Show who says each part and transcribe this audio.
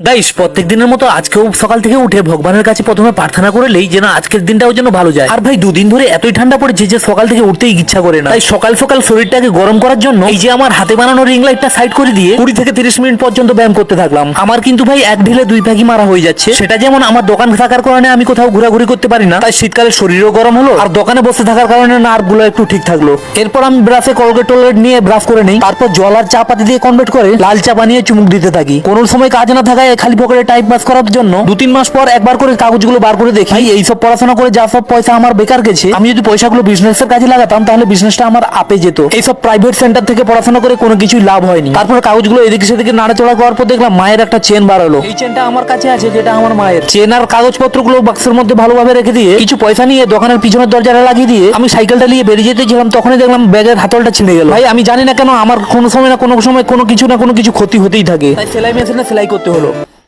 Speaker 1: Guys, প্রত্যেক দিনের মতো আজকেও সকাল থেকে উঠে ভগবানের কাছে প্রথমে প্রার্থনা করলেই যেন আজকের দিনটাও যেন ভালো যায়। আর ভাই দুদিন ধরে এতই ঠান্ডা পড়েছে যে সকাল থেকে উঠতেই ইচ্ছা করে না। তাই সকাল সকাল শরীরটাকে গরম করার জন্য এই যে আমার হাতে বানানো রিং লাইটটা সাইড করে দিয়ে 20 থেকে 30 মিনিট পর্যন্ত ব্যায়াম করতে থাকলাম। আমার কিন্তু ভাই এক ঢিলে দুই পাখি মারা হয়ে যাচ্ছে। সেটা যেমন আমার দোকান থাকার কারণে আমি কোথাও ঘোরাঘুরি করতে পারি না, তাই শীতকালে শরীরও গরম হলো, আর দোকানে বসে থাকার কারণে নার্ভ গুলো একটু ঠিক থাকলো। এরপর আমি ব্রাশে কলগেট টলগেট নিয়ে ব্রাশ করে নেই, তারপর জল আর চা পাতি দিয়ে কনভার্ট করে লাল চা বানিয়ে চুমুক দিতে থাকি। কোনো সময় কাজ না থাকায় খালি পকেটে টাইম পাস করার জন্য 2-3 মাস পর একবার করে কাগজগুলো বার করে দেখি এইসব পড়াশোনা করে যা সব পয়সা আমার বেকার গেছে, আমি যদি পয়সাগুলো বিজনেসের কাজে লাগাতাম তাহলে বিজনেসটা আমার আপে যেত। এইসব প্রাইভেট সেন্টার থেকে পড়াশোনা করে কোনো কিছুই লাভ হয়নি। তারপর কাগজগুলো এদিকে সেদিকে নাড়াচড়া করার পর দেখলাম মায়ের একটা চেন বার হলো। এই চেনটা আমার কাছে আছে, যেটা আমার মায়ের। চেন আর কাগজপত্রগুলো বাক্সের মধ্যে ভালোভাবে রেখে দিয়ে কিছু পয়সা নিয়ে দোকানের পিছনের দরজাটা লাগিয়ে দিয়ে আমি সাইকেলটা নিয়ে বেরিয়ে যেতেছিলাম, তখনই দেখলাম ব্যাগের হাতলটা ছিঁড়ে গেল। ভাই আমি জানি না কেন আমার কোনো সময় না কোনো সময় কোনো কিছু ক্ষতি হতেই থাকে, তাই সেলাই মেশিনে সেলাই করতে হলো।